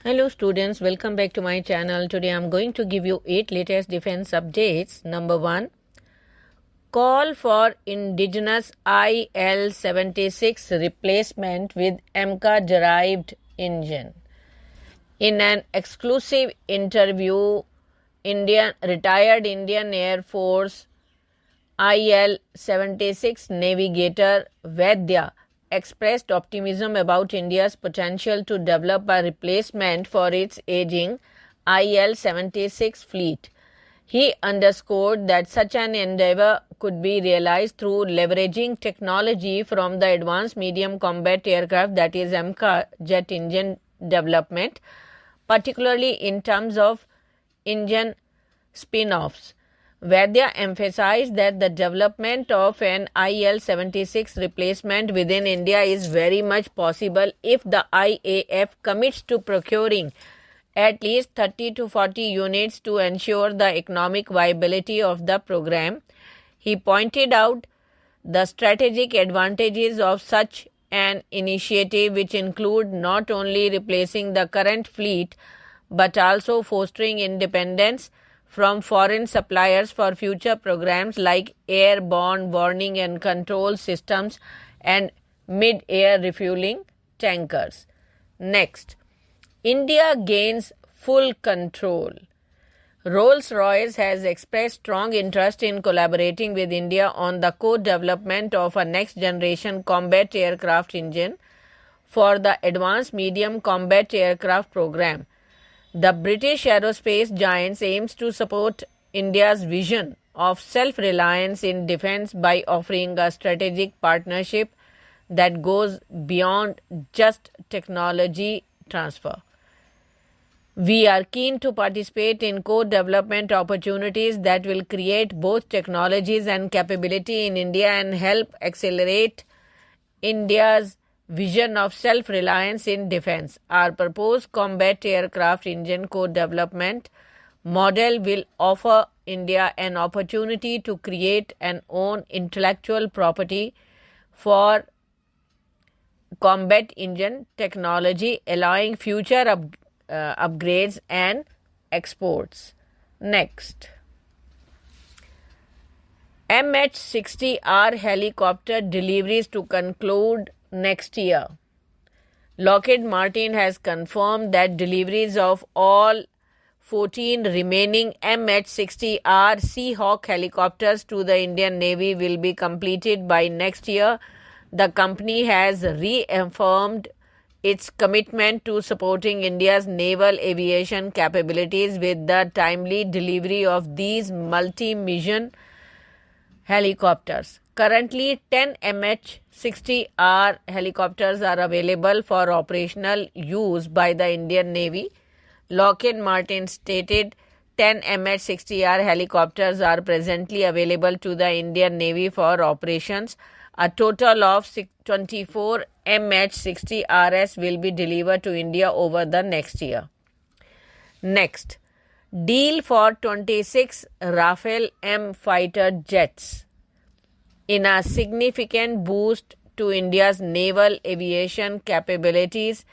Hello students, welcome back to my channel. Today I am going to give you 8 latest defense updates. Number 1, call for indigenous IL-76 replacement with AMCA derived engine. In an exclusive interview, retired Indian Air Force IL-76 navigator Vaidya expressed optimism about India's potential to develop a replacement for its aging IL-76 fleet. He underscored that such an endeavor could be realized through leveraging technology from the Advanced Medium Combat Aircraft, that is AMCA jet engine development, particularly in terms of engine spin-offs. Vaidya emphasized that the development of an IL-76 replacement within India is very much possible if the IAF commits to procuring at least 30 to 40 units to ensure the economic viability of the program. He pointed out the strategic advantages of such an initiative, which include not only replacing the current fleet but also fostering independence from foreign suppliers for future programs like airborne warning and control systems and mid-air refueling tankers. Next, India gains full control. Rolls-Royce has expressed strong interest in collaborating with India on the co-development of a next-generation combat aircraft engine for the Advanced Medium Combat Aircraft program. The British aerospace giant aims to support India's vision of self-reliance in defense by offering a strategic partnership that goes beyond just technology transfer. We are keen to participate in co-development opportunities that will create both technologies and capability in India and help accelerate India's vision of self-reliance in defense. Our proposed combat aircraft engine co-development model will offer India an opportunity to create and own intellectual property for combat engine technology, allowing future upgrades and exports. Next, MH-60R helicopter deliveries to conclude next year. Lockheed Martin has confirmed that deliveries of all 14 remaining MH-60R Seahawk helicopters to the Indian Navy will be completed by next year. The company has reaffirmed its commitment to supporting India's naval aviation capabilities with the timely delivery of these multi-mission helicopters. Currently, 10 MH-60R helicopters are available for operational use by the Indian Navy. Lockheed Martin stated 10 MH-60R helicopters are presently available to the Indian Navy for operations. A total of 24 MH-60RS will be delivered to India over the next year. Next, deal for 26 Rafale M fighter jets. In a significant boost to India's naval aviation capabilities,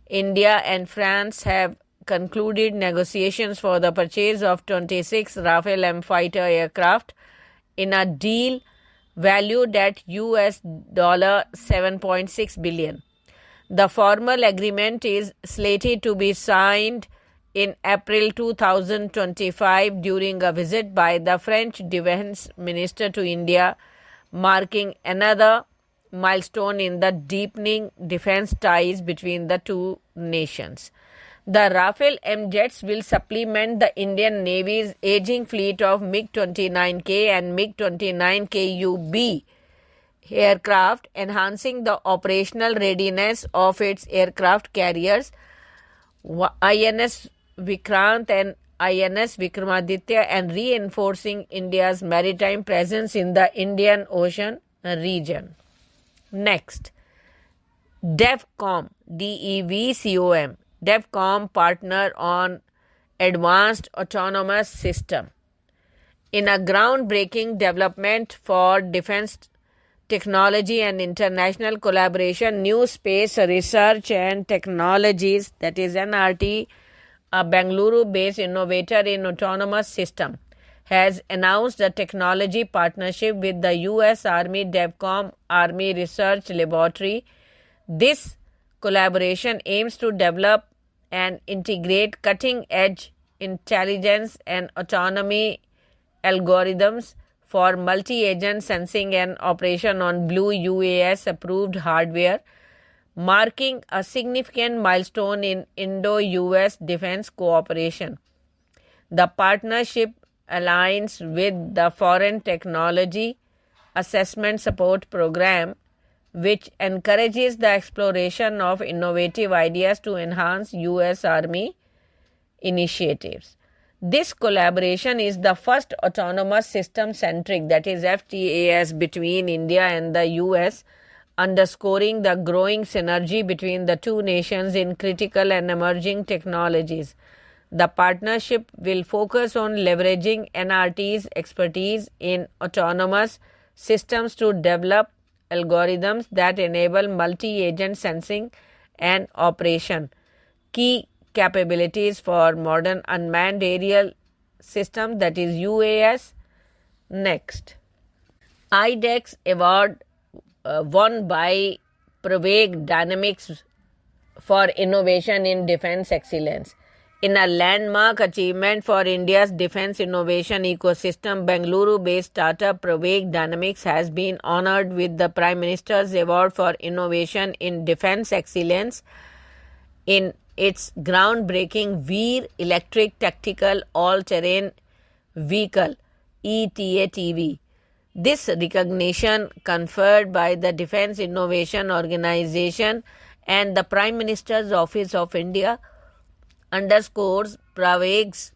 India and France have concluded negotiations for the purchase of 26 Rafale M fighter aircraft in a deal valued at US $7.6 billion. The formal agreement is slated to be signed in April 2025 during a visit by the French Defense Minister to India, marking another milestone in the deepening defense ties between the two nations. The Rafale M jets will supplement the Indian Navy's aging fleet of MiG-29K and MiG-29KUB aircraft, enhancing the operational readiness of its aircraft carriers, INS Vikrant and INS Vikramaditya, and reinforcing India's maritime presence in the Indian Ocean region. Next, DEVCOM, DEVCOM, DEVCOM partner on Advanced Autonomous System. In a groundbreaking development for defense technology and international collaboration, New Space Research and Technologies, that is NRT, a Bengaluru-based innovator in autonomous system, has announced a technology partnership with the US Army DevCom Army Research Laboratory. This collaboration aims to develop and integrate cutting-edge intelligence and autonomy algorithms for multi-agent sensing and operation on Blue UAS-approved hardware, marking a significant milestone in Indo-US defense cooperation. The partnership aligns with the Foreign Technology Assessment Support Program, which encourages the exploration of innovative ideas to enhance US Army initiatives. This collaboration is the first autonomous system-centric, that is FTAS, between India and the US, underscoring the growing synergy between the two nations in critical and emerging technologies. The partnership will focus on leveraging NRT's expertise in autonomous systems to develop algorithms that enable multi-agent sensing and operation, key capabilities for modern unmanned aerial system, that is UAS. Next, IDEX award won by Praveg Dynamics for innovation in defense excellence. In a landmark achievement for India's defense innovation ecosystem, Bengaluru-based startup Praveg Dynamics has been honored with the Prime Minister's Award for Innovation in Defense Excellence in its groundbreaking Veer Electric Tactical All-Terrain Vehicle ETATV. This recognition, conferred by the Defense Innovation Organization and the Prime Minister's Office of India, underscores Praveg's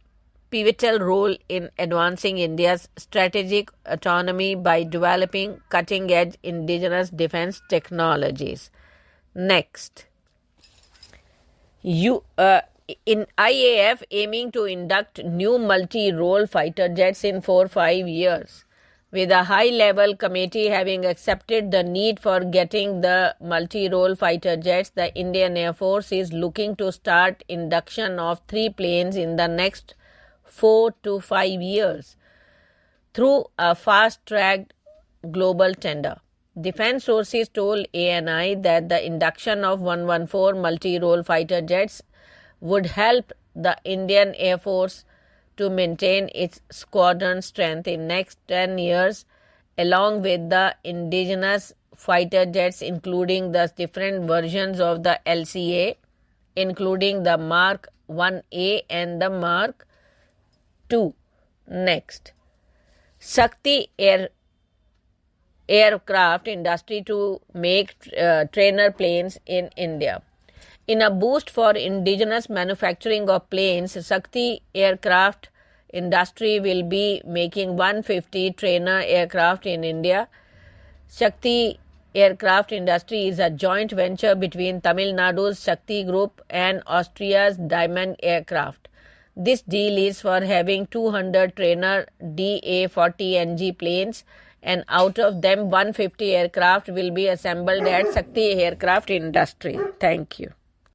pivotal role in advancing India's strategic autonomy by developing cutting-edge indigenous defense technologies. Next, in IAF aiming to induct new multi-role fighter jets in 4-5 years, with a high-level committee having accepted the need for getting the multi-role fighter jets, the Indian Air Force is looking to start induction of 3 planes in the next 4 to 5 years through a fast-tracked global tender. Defense sources told ANI that the induction of 114 multi-role fighter jets would help the Indian Air Force to maintain its squadron strength in next 10 years, along with the indigenous fighter jets, including the different versions of the LCA, including the Mark 1A and the Mark 2. Next, Shakti aircraft industry to make trainer planes in India. In a boost for indigenous manufacturing of planes, Shakti aircraft industry will be making 150 trainer aircraft in India. Shakti aircraft industry is a joint venture between Tamil Nadu's Shakti Group and Austria's Diamond Aircraft. This deal is for having 200 trainer DA-40NG planes, and out of them 150 aircraft will be assembled at Shakti Aircraft Industry. Thank you.